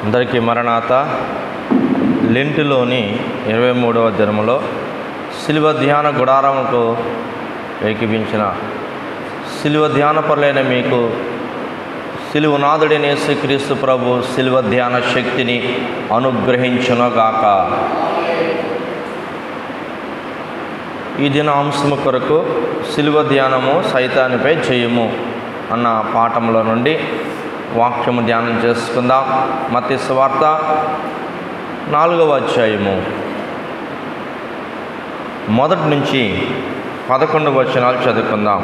అందరికీ మరణాత. లెంటులోని 23వ దినములో శిలువ ధ్యాన గుడారముకు ఏకీపించిన శిలువ ధ్యానపరులైన మీకు శిలువనాథుడైన యేసుక్రీస్తు ప్రభు శిలువ ధ్యాన శక్తిని అనుగ్రహించునుగాక. ఈ దిన అంశము కొరకు శిలువ ధ్యానము సైతానిపై జయము అన్న పాఠముల నుండి వాక్యము ధ్యానం చేసుకుందాం. మత్తయి సువార్త 4వ అధ్యాయము 1 నుంచి 11 వచనాలు చదువుకుందాం.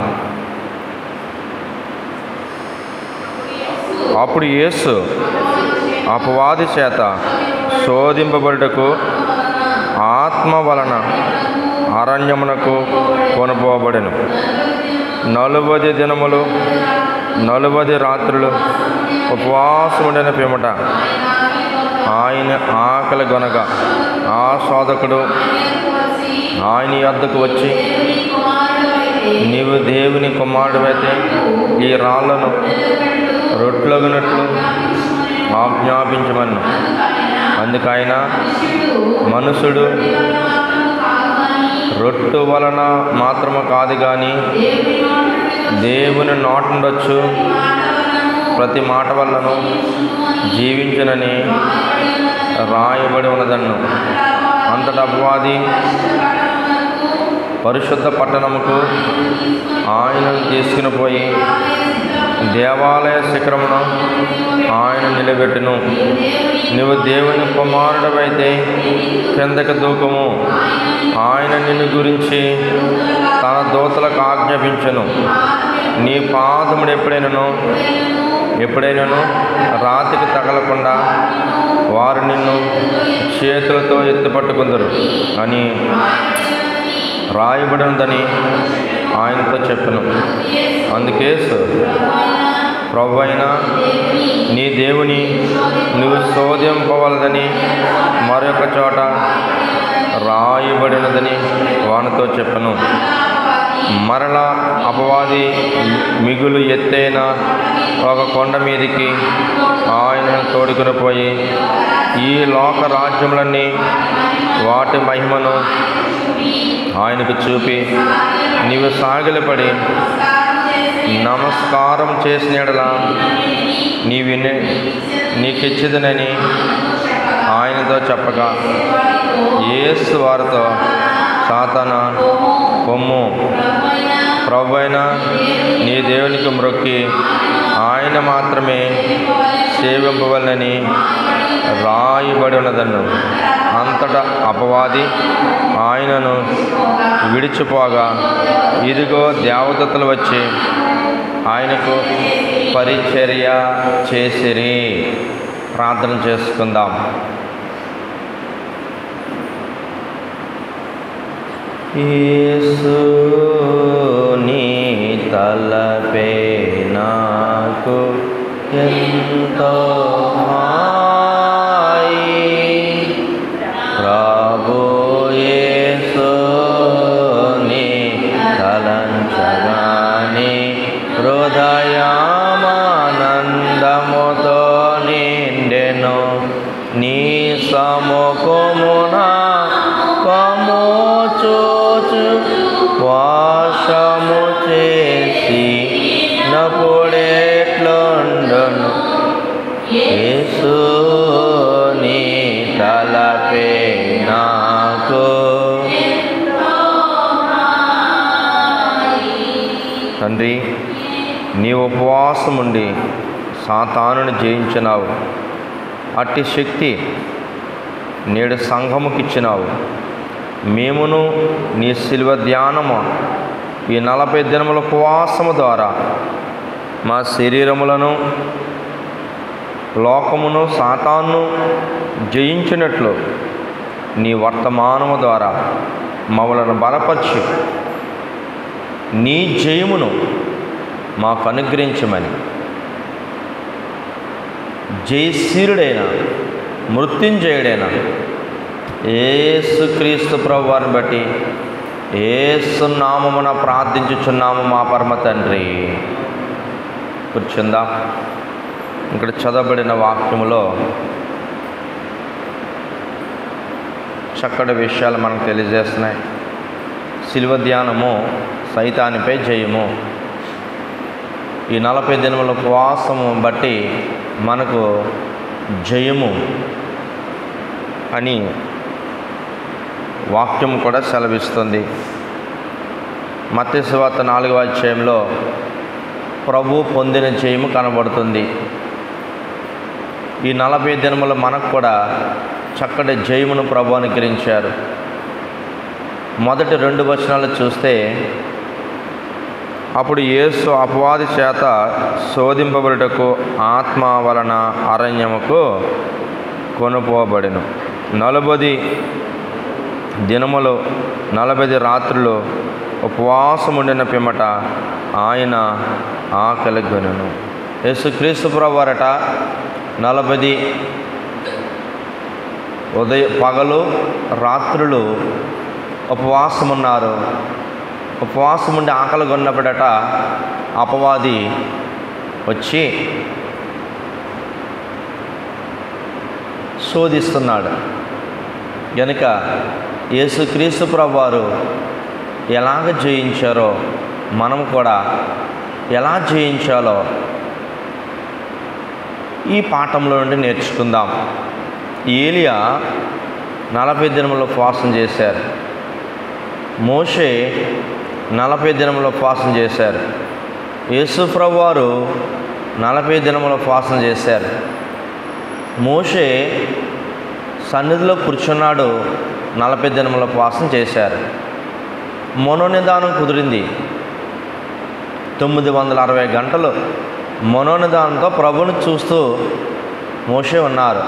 అప్పుడు యేసు అపవాది చేత శోధింపబడుటకు ఆత్మ వలన అరణ్యమునకు కొనుపోబడెను. 40 దినములు 40 రాత్రులు ఉపవాసముండిన పిమ్మట ఆయన ఆకలి గొనగా ఆ శోధకుడు ఆయన యొద్దకు వచ్చి, నీవు దేవుని కుమారుడైతే ఈ రాళ్లను రొట్టెలగునట్లు ఆజ్ఞాపించమను. అందుకైనా మనుషుడు రొట్టె వలన మాత్రము కాదు కానీ దేవుని నోటుండొచ్చు ప్రతి మాట వల్లను జీవించునని రాయబడి ఉన్నదన్ను. అంతటా అపవాది పరిశుద్ధ పట్టణముకు ఆయనను తీసుకుని పోయి దేవాలయ శిఖరమును ఆయన నిలబెట్టును. నువ్వు దేవుని కుమారుడవైతే కిందకి దూకము, ఆయన నిన్ను గురించి తన దూతలకు ఆజ్ఞాపించను. నీ పాదముడు ఎప్పుడైనాను రాతికి తగలకుండా వారు నిన్ను చేతులతో ఎత్తుపట్టుకుందరు అని రాయబడినదని ఆయనతో చెప్పను. అందుకే ప్రభువైన నీ దేవుని నువ్వు శోధింపవలదని మరొక చోట రాయబడినదని వానితో చెప్పను. మరలా అపవాది మిగులు ఎత్తైన ఒక కొండ మీదికి ఆయనను తోడుకుని పోయి ఈ లోక రాజ్యములన్నీ వాటి మహిమను ఆయనకు చూపి, నీవు సాగిలపడి నమస్కారం చేసిన యెడల నీకిచ్చిదనని ఆయనతో చెప్పగా, యేసు వారితో, సాతానా పొమ్ము, ప్రభువైన నీ దేవునికి మ్రొక్కి ఆయన మాత్రమే సేవింపవలనని రాయబడి ఉన్నదన్ను. అంతటా అపవాది ఆయనను విడిచిపోగా ఇదిగో దేవదూతలు వచ్చి ఆయనకు పరిచర్య చేసిరి. ప్రార్థన చేసుకుందాం. యేసు నీ తలపే నాకు ఎంతో హాయి, ప్రభు యేసు నీ తలంచగాని హృదయమానందముతో నిండెను. నీ సముఖమున కమోచోచు వాసము చేసి నప్పుడెట్లుండును. యేసు నీ తలపే నాకు. తండ్రి, నీ ఉపవాసం ఉండి సాతానుని జయించినావు. అట్టి శక్తి నేడు సంఘముకిచ్చినావు. మేమును నీ శిలువ ధ్యానము ఈ 40 దినముల ఉపవాసము ద్వారా మా శరీరములను లోకమును సాతాను జయించినట్లు నీ వర్తమానము ద్వారా మమ్మలను బలపరిచి నీ జయమును మాకు అనుగ్రహించమని జయశీలుడైన మృత్యుంజయుడైన యేసుక్రీస్తు ప్రభు వారిని బట్టి యేసు నామమున ప్రార్థించుచున్నాము మా పరమ తండ్రి. కూర్చుందా. ఇక్కడ చదవబడిన వాక్యములో చక్కటి విషయాలు మనకు తెలియజేస్తున్నాయి. శిలువ ధ్యానము, సైతానిపై జయము. ఈ 40 దినముల ఉపవాసము బట్టి మనకు జయము అని వాక్యం కూడా సెలవిస్తుంది. మత్తయి సువార్త 4వ అధ్యాయంలో ప్రభు పొందిన జయము కనబడుతుంది. ఈ 40 దినములు మనకు కూడా చక్కటి జయమును ప్రభు అనుగ్రహించారు. మొదటి 2 వచనాలు చూస్తే, అప్పుడు యేసు అపవాది చేత శోధింపబడుటకు ఆత్మ వలన అరణ్యముకు కొనుపోబడెను. 40 దినములు 40 రాత్రులు ఉపవాసముండిన పిమ్మట ఆయన ఆకలిగొనెను. యేసుక్రీస్తు ప్రభువారట 40 పగలు రాత్రులు ఉపవాసమున్నారు. ఉపవాసముండి ఆకలి కొన్నప్పుడట అపవాది వచ్చి శోధిస్తున్నాడు. కనుక యేసుక్రీస్తు ప్రభువారు ఎలాగ జయించారో మనం కూడా ఎలా జయించాలో ఈ పాఠంలో నుండి నేర్చుకుందాం. ఏలియా 40 దినములు ఉపవాసం చేశారు. మోషే 40 దినములు ఉపవాసం చేశారు. యేసు ప్రభువారు 40 దినములు ఉపవాసం చేశారు. మోషే సన్నిధిలో కూర్చున్నాడు, 40 దినముల ఉపవాసం చేశారు. మనోనిదానం కుదిరింది. 960 గంటలు మనోనిదానంతో ప్రభువుని చూస్తూ మోషే ఉన్నారు.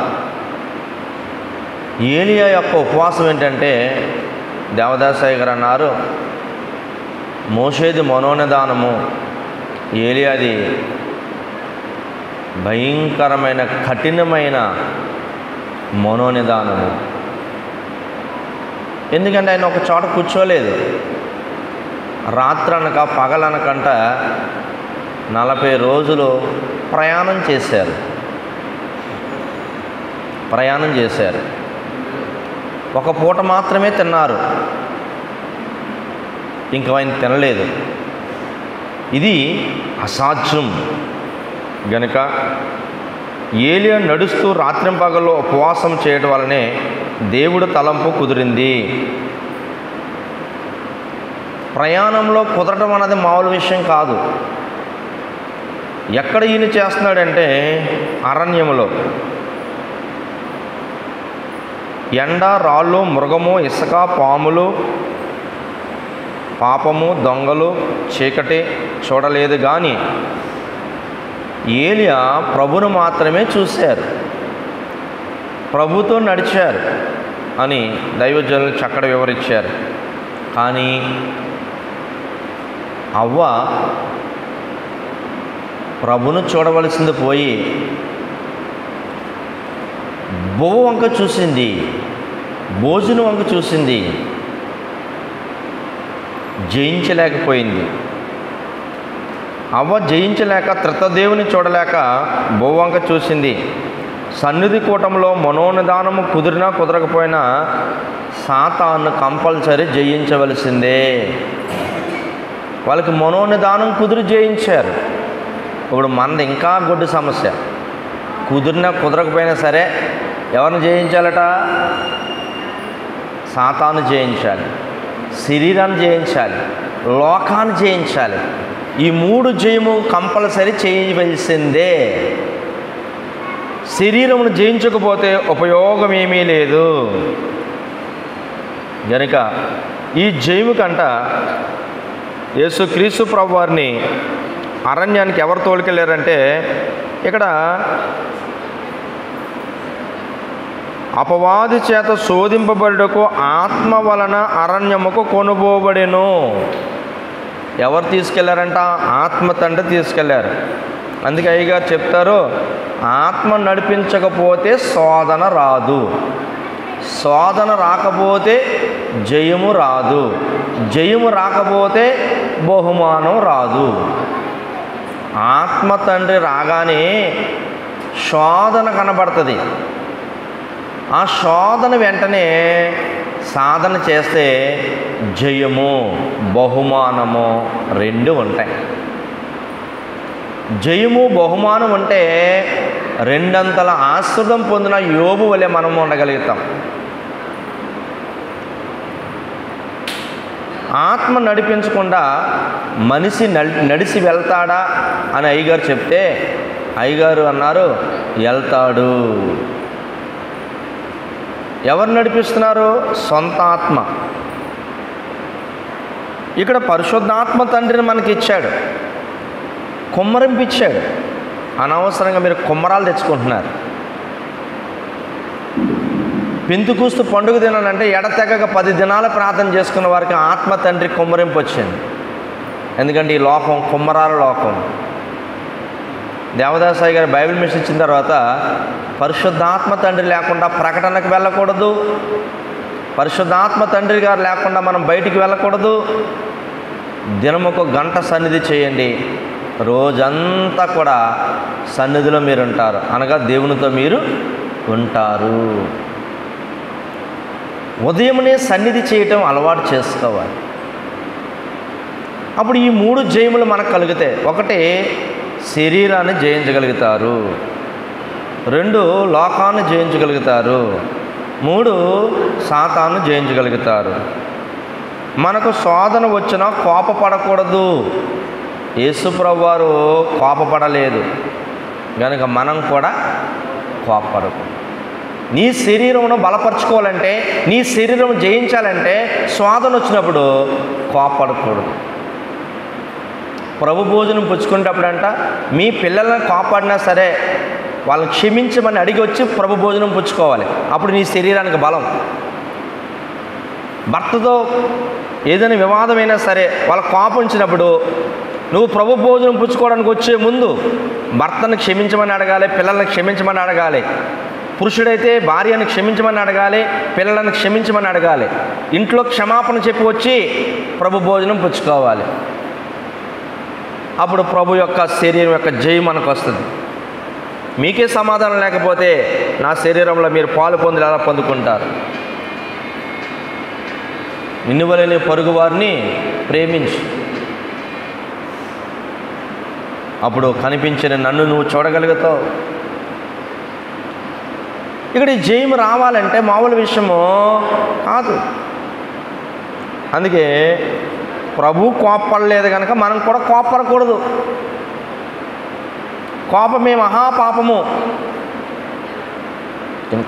ఏలియా యొక్క ఉపవాసం ఏంటంటే, దేవదాసయ్య గారు అన్నారు, మోషేది మనోనిదానము, ఏలియాది భయంకరమైన కఠినమైన మనోనిదానము. ఎందుకంటే ఆయన ఒక చోట కూర్చోలేదు. రాత్రనక పగలనకంట 40 రోజులు ప్రయాణం చేశారు. ఒక పూట మాత్రమే తిన్నారు, ఇంక ఆయన తినలేదు. ఇది అసాధ్యం. గనుక ఏలియా నడుస్తూ రాత్రింపగల్లో ఉపవాసం చేయడం వల్లనే దేవుడు తలంపు కుదిరింది. ప్రయాణంలో కుదరటం అన్నది మామూలు విషయం కాదు. ఎక్కడ ఈయన చేస్తున్నాడంటే అరణ్యములో. ఎండ, రాళ్ళు, మృగము, ఇసుక, పాములు, పాపము, దొంగలు, చీకటి చూడలేదు. కానీ ఏలియా ప్రభును మాత్రమే చూశారు, ప్రభుతో నడిచారు అని దైవజనులు చక్కగా వివరించారు. కానీ అవ్వ ప్రభును చూడవలసింది పోయి బొవ్వ వంక చూసింది, భోజనం వంక చూసింది, జయించలేకపోయింది. అవ్వ జయించలేక త్రితదేవుని చూడలేక బొవ్వ వంక చూసింది. సన్నిధి కూటంలో మనోనిదానము కుదిరినా కుదరకపోయినా సాతాను కంపల్సరీ జయించవలసిందే. వాళ్ళకి మనోనిదానం కుదిరి జయించారు. ఇప్పుడు మనది ఇంకా గొడ్డు సమస్య. కుదిరినా కుదరకపోయినా సరే ఎవరిని జయించాలట? సాతాను జయించాలి, శరీరాన్ని జయించాలి, లోకాన్ని జయించాలి. ఈ 3 జయము కంపల్సరీ చేయవలసిందే. శరీరమును జయించకపోతే ఉపయోగం ఏమీ లేదు. కనుక ఈ జయము కంట యేసుక్రీస్తు ప్రభువారిని అరణ్యానికి ఎవరు తోలుకెళ్ళారంటే, ఇక్కడ అపవాది చేత శోధింపబడుటకు ఆత్మ వలన అరణ్యముకు కొనుపోబడెను. ఎవరు తీసుకెళ్లారంట? ఆత్మ తండ్రి తీసుకెళ్లారు. అందుకే అయ్యగారు చెప్తారు, ఆత్మ నడిపించకపోతే శోధన రాదు, శోధన రాకపోతే జయము రాదు, జయము రాకపోతే బహుమానం రాదు. ఆత్మ తండ్రి రాగానే శోధన కనబడుతుంది. ఆ శోధన వెంటనే సాధన చేస్తే జయము బహుమానము రెండు ఉంటాయి. జయము బహుమానం అంటే రెండంతల ఆశ్రదం పొందిన యోబు వలె మనము ఉండగలుగుతాం. ఆత్మ నడిపించకుండా మనిషి నడిచి వెళ్తాడా అని అయ్యగారు చెప్తే అయ్యగారు అన్నారు, వెళ్తాడు. ఎవరు నడిపిస్తున్నారు? సొంత ఆత్మ. ఇక్కడ పరిశుద్ధాత్మ తండ్రిని మనకి ఇచ్చాడు, కుమ్మరింపు ఇచ్చాడు. అనవసరంగా మీరు కుమ్మరాలు తెచ్చుకుంటున్నారు. పెంతుకూస్తు పండుగ దినాలంటే ఎడతెగక 10 దినాలు ప్రార్థన చేసుకున్న వారికి ఆత్మ తండ్రి కుమ్మరింపు వచ్చింది. ఎందుకంటే ఈ లోకం కుమ్మరాల లోకం. దేవదాసాయి గారు బైబిల్ మిషన్ ఇచ్చిన తర్వాత పరిశుద్ధాత్మ తండ్రి లేకుండా ప్రకటనకు వెళ్ళకూడదు, పరిశుద్ధాత్మ తండ్రి గారు లేకుండా మనం బయటికి వెళ్ళకూడదు. దినముకు గంట సన్నిధి చేయండి, రోజంతా కూడా సన్నిధిలో మీరు ఉంటారు, అనగా దేవునితో మీరు ఉంటారు. ఉదయమునే సన్నిధి చేయటం అలవాటు చేసుకోవాలి. అప్పుడు ఈ 3 జయములు మనకు కలుగుతాయి. ఒకటి, శరీరాన్ని జయించగలుగుతారు. 2, లోకాన్ని జయించగలుగుతారు. 3, సాతాను జయించగలుగుతారు. మనకు శోధన వచ్చినా కోపపడకూడదు. యేసుప్రభు వారు కోపపడలేదు కనుక మనం కూడా కోపపడకూడదు. నీ శరీరమును బలపరచుకోవాలంటే, నీ శరీరం జయించాలంటే శోధన వచ్చినప్పుడు కోపపడకూడదు. ప్రభు భోజనం పుచ్చుకునేటప్పుడంట మీ పిల్లలను కాపాడినా సరే వాళ్ళని క్షమించమని అడిగి వచ్చి ప్రభు భోజనం పుచ్చుకోవాలి. అప్పుడు నీ శరీరానికి బలం. భర్తతో ఏదైనా వివాదమైనా సరే వాళ్ళ కోపం వచ్చినప్పుడు నువ్వు ప్రభు భోజనం పుచ్చుకోవడానికి వచ్చే ముందు భర్తను క్షమించమని అడగాలి, పిల్లల్ని క్షమించమని అడగాలి. పురుషుడైతే భార్యను క్షమించమని అడగాలి, పిల్లలను క్షమించమని అడగాలి. ఇంట్లో క్షమాపణ చెప్పి వచ్చి ప్రభు భోజనం పుచ్చుకోవాలి. అప్పుడు ప్రభు యొక్క శరీరం యొక్క జయం మనకు వస్తుంది. మీకే సమాధానం లేకపోతే నా శరీరంలో మీరు పాలు పొంది ఎలా పొందుకుంటారు? నిన్ను వలె నీ పొరుగు వారిని ప్రేమించు, అప్పుడు కనిపించిన నన్ను నువ్వు చూడగలుగుతావు. ఇక్కడ ఈ జయం రావాలంటే మామూలు విషయము కాదు. అందుకే ప్రభు కోపడలేదు కనుక మనం కూడా కోపడకూడదు. కోపమే మహాపాపము.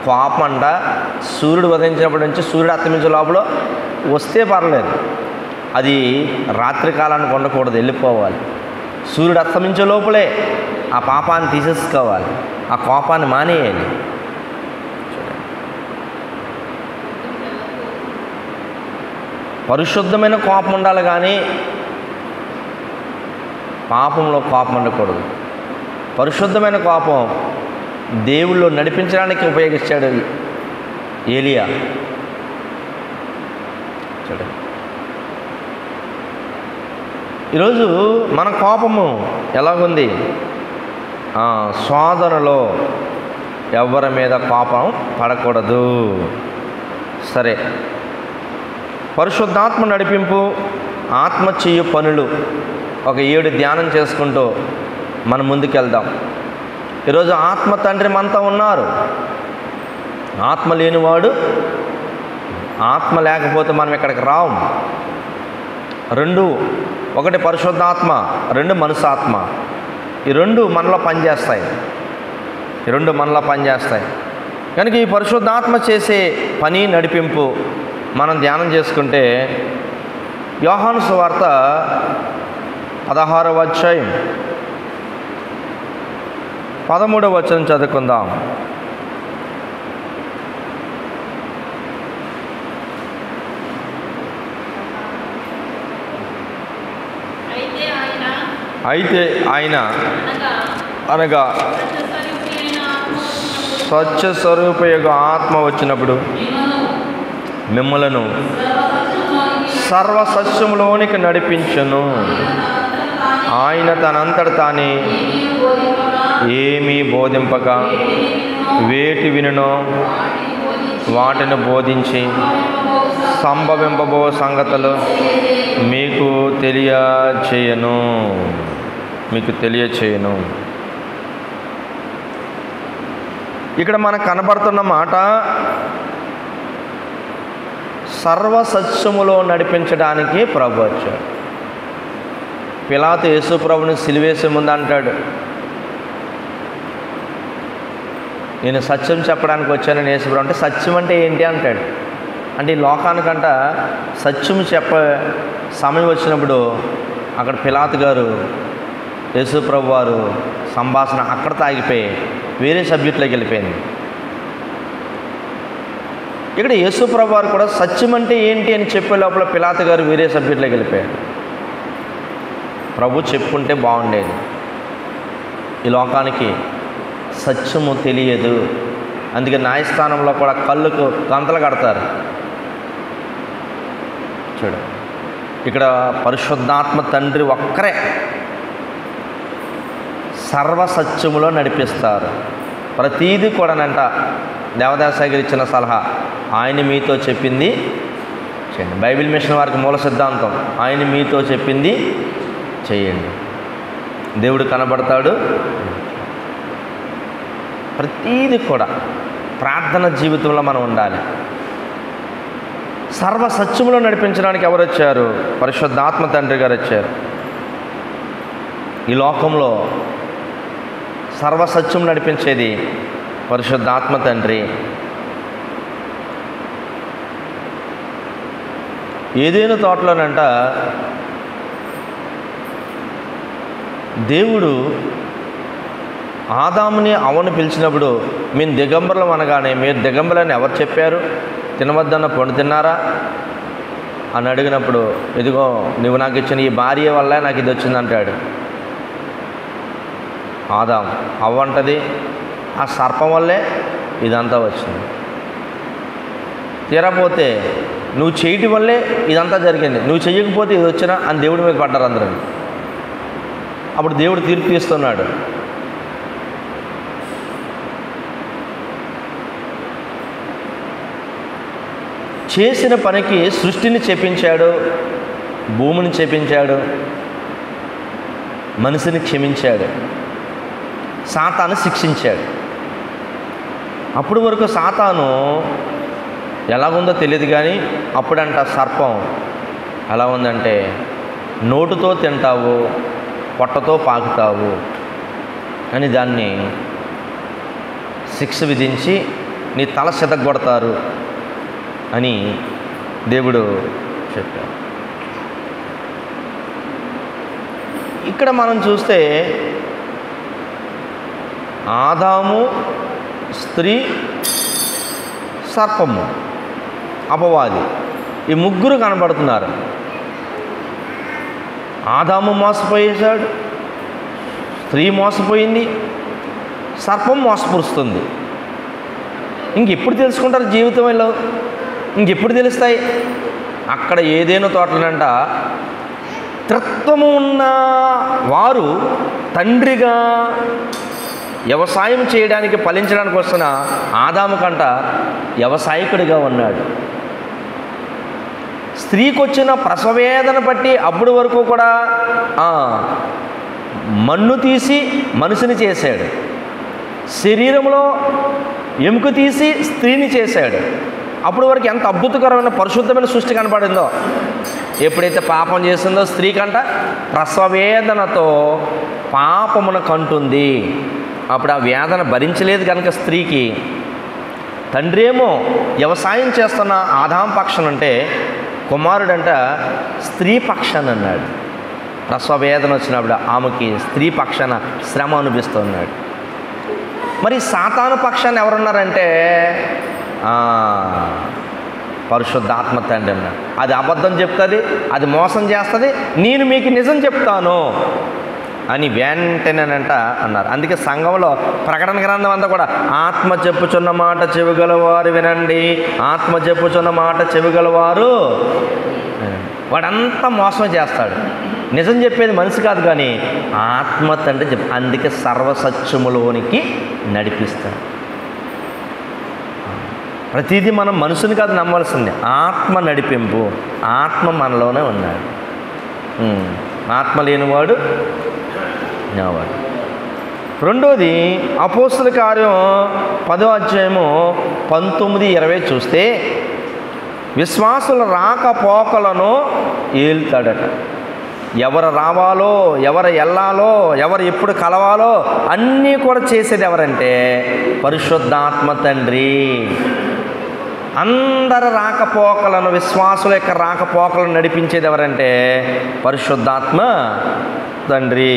కోపం అంట సూర్యుడు ఉదయించినప్పటి నుంచి సూర్యుడు అస్తమించే లోపల వస్తే పర్లేదు, అది రాత్రి కాలానికి ఉండకూడదు, వెళ్ళిపోవాలి. సూర్యుడు అస్తమించే లోపలే ఆ పాపాన్ని తీసేసుకోవాలి, ఆ కోపాన్ని మానేయాలి. పరిశుద్ధమైన కోపం ఉండాలి కానీ పాపంలో కోపం ఉండకూడదు. పరిశుద్ధమైన కోపం దేవుళ్ళు నడిపించడానికి ఉపయోగించాడు ఏలియా. చూడండి, ఈరోజు మన కోపము ఎలాగుంది? శోధనలో ఎవరి మీద కోపం పడకూడదు. సరే, పరిశుద్ధాత్మ నడిపింపు, ఆత్మ చేయు పనులు ఒక 7 ధ్యానం చేసుకుంటూ మనం ముందుకెళ్దాం. ఈరోజు ఆత్మ తండ్రి మనతో ఉన్నారు. ఆత్మ లేనివాడు, ఆత్మ లేకపోతే మనం ఇక్కడికి రాం. 2, ఒకటి పరిశుద్ధాత్మ, 2 మనసాత్మ. ఈ 2 మనలో పనిచేస్తాయి. కనుక ఈ పరిశుద్ధాత్మ చేసే పని నడిపింపు మనం ధ్యానం చేసుకుంటే యోహాను సువార్త 16వ అధ్యాయం 13వ వచనం చదువుకుందాం. అయితే ఆయన అనగా స్వచ్ఛ స్వరూపయోగ ఆత్మ వచ్చినప్పుడు మిమ్మలను సర్వసత్యములోనికి నడిపించును. ఆయన తనంతట తానే ఏమీ బోధింపక వేటి వినునో వాటిని బోధించి సంభవింపబో సంగతులు మీకు తెలియచేయను. ఇక్కడ మనకు కనబడుతున్న మాట సర్వసత్యములో నడిపించడానికి ప్రభు వచ్చాడు. పిలాతు యేసు ప్రభుని సిలువేసే ముందు అంటాడు, నేను సత్యం చెప్పడానికి వచ్చానని యేసు ప్రభు. అంటే సత్యం అంటే ఏంటి అంటాడు. అంటే ఈ లోకానికంట సత్యం చెప్పే సమయం వచ్చినప్పుడు అక్కడ పిలాతు గారు యేసు ప్రభు వారు సంభాషణ అక్కడ తాగిపోయి వేరే సబ్జెక్టులోకి వెళ్ళిపోయింది. ఇక్కడ యేసు ప్రభు వారు కూడా సత్యం అంటే ఏంటి అని చెప్పే లోపల పిలాతు గారు వేరే సబ్జెక్టులోకి వెళ్ళిపోయాడు. ప్రభు చెప్పుకుంటే బాగుండేది. ఈ లోకానికి సత్యము తెలియదు, అందుకే న్యాయస్థానంలో కూడా కళ్ళుకు గంతలు కడతారు. చూడు, ఇక్కడ పరిశుద్ధాత్మ తండ్రి ఒక్కరే సర్వసత్యములో నడిపిస్తారు. ప్రతీది కూడానంట దేవదాసగిరి ఇచ్చిన సలహా, ఆయన మీతో చెప్పింది చేయండి. బైబిల్ మిషన్ వారికి మూల సిద్ధాంతం, ఆయన మీతో చెప్పింది చేయండి. దేవుడు కనబడతాడు. ప్రతీది కూడా ప్రార్థన జీవితంలో మనం ఉండాలి. సర్వసత్యములో నడిపించడానికి ఎవరు వచ్చారు? పరిశుద్ధాత్మ తండ్రి గారు వచ్చారు. ఈ లోకంలో సర్వసత్యం నడిపించేది పరిశుద్ధాత్మ తండ్రి. ఏదైనా తోటలోనంట దేవుడు ఆదాముని అవ్వను పిలిచినప్పుడు మేము దిగంబరులం అనగానే, మీరు దిగంబరులని ఎవరు చెప్పారు? తినవద్దన్న పండు తిన్నారా అని అడిగినప్పుడు, ఇదిగో నువ్వు నాకు ఇచ్చిన ఈ భార్య వల్ల నాకు ఇది వచ్చిందంటాడు. ఆదాం అవ్వ అంటది, ఆ సర్పం వల్లే ఇదంతా వచ్చింది. తీరపోతే నువ్వు చేయటం వల్లే ఇదంతా జరిగింది, నువ్వు చెయ్యకపోతే ఇది వచ్చినా అని దేవుడి మీద పడ్డారు అందరూ. అప్పుడు దేవుడు తీర్పు తీస్తున్నాడు. చేసిన పనికి సృష్టిని చెప్పించాడు, భూమిని చెప్పించాడు, మనిషిని క్షమించాడు, సాతాను శిక్షించాడు. అప్పటి వరకు సాతాను ఎలాగుందో తెలియదు, కానీ అప్పుడంట సర్పం ఎలా ఉందంటే, నోటుతో తింటావు, పొట్టతో పాకుతావు అని దాన్ని శిక్ష విధించి నీ తల సితగొడతారు అని దేవుడు చెప్పాడు. ఇక్కడ మనం చూస్తే ఆదాము, స్త్రీ, సర్పము, అపవాది, ఈ ముగ్గురు కనబడుతున్నారు. ఆదాము మోసపోయేశాడు, స్త్రీ మోసపోయింది, సర్పం మోసపరుస్తుంది. ఇంకెప్పుడు తెలుసుకుంటారు జీవితంలో? ఇంకెప్పుడు తెలుస్తాయి? అక్కడ ఏదైనా తోటలంట త్రిత్వము ఉన్న వారు తండ్రిగా వ్యవసాయం చేయడానికి ఫలించడానికి వస్తున్న ఆదాము కంట వ్యవసాయకుడిగా ఉన్నాడు. స్త్రీకి వచ్చిన ప్రసవేదన బట్టి అప్పటి వరకు కూడా మన్ను తీసి మనిషిని చేశాడు, శరీరంలో ఎముక తీసి స్త్రీని చేశాడు. అప్పటి వరకు ఎంత అద్భుతకరమైన పరిశుద్ధమైన సృష్టి కనపడిందో, ఎప్పుడైతే పాపం చేసిందో స్త్రీ కంట ప్రసవేదనతో పాపమున కంటుంది. అప్పుడు ఆ వేదన భరించలేదు కనుక స్త్రీకి తండ్రి ఏమో వ్యవసాయం చేస్తున్న ఆదాం పక్షం అంటే, కుమారుడంట స్త్రీ పక్షాన్ని అన్నాడు. ప్రసవేదన వచ్చినప్పుడు ఆమెకి స్త్రీ పక్షాన శ్రమ అనిపిస్తున్నాడు. మరి సాతాను పక్షాన్ని ఎవరున్నారంటే పరిశుద్ధాత్మ తండ్రి అన్నాడు. అది అబద్ధం చెప్తుంది, అది మోసం చేస్తుంది, నేను మీకు నిజం చెప్తాను అని వెంటనేనంట అన్నారు. అందుకే సంఘంలో ప్రకటన గ్రంథం అంతా కూడా ఆత్మ చెప్పుచున్న మాట చెవిగలవారు వినండి, ఆత్మ చెప్పుచున్న మాట చెవిగలవారు. వాడంతా మోసం చేస్తాడు, నిజం చెప్పేది మనిషి కాదు కానీ ఆత్మ తండ్రి అందుకే సర్వసత్యములోనికి నడిపిస్తాడు. ప్రతిదీ మనం మనుషుని కాదు నమ్మాల్సింది, ఆత్మ నడిపింపు. ఆత్మ మనలోనే ఉన్నాడు. ఆత్మ లేనివాడు నావాడు. రెండోది అపోస్తుల కార్యం 10వ అధ్యాయము 19-20 చూస్తే విశ్వాసుల రాకపోకలను ఏలుతాడట. ఎవరు రావాలో, ఎవరు వెళ్ళాలో, ఎవరు ఎప్పుడు కలవాలో అన్నీ కూడా చేసేది ఎవరంటే పరిశుద్ధాత్మ తండ్రి. అందరి రాకపోకలను, విశ్వాసుల యొక్క రాకపోకలను నడిపించేది ఎవరంటే పరిశుద్ధాత్మ తండ్రి.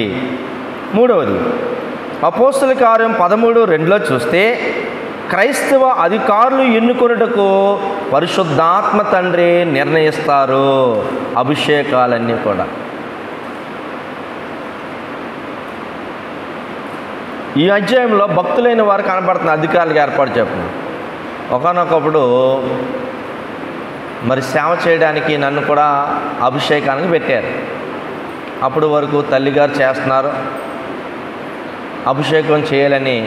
మూడవది అపోస్తుల కార్యం 13:2 చూస్తే క్రైస్తవ అధికారులు ఎన్నుకొనుటకు పరిశుద్ధాత్మ తండ్రి నిర్ణయిస్తారు అభిషేకాలన్నీ కూడా. ఈ అధ్యాయంలో భక్తులైన వారు కనబడుతున్న అధికారులకు ఏర్పాటు చెప్పండి. ఒకానొకప్పుడు మరి సేవ చేయడానికి నన్ను కూడా అభిషేకానికి పెట్టారు. అప్పుడు వరకు తల్లిగారు చేస్తున్నారు, అభిషేకం చేయాలని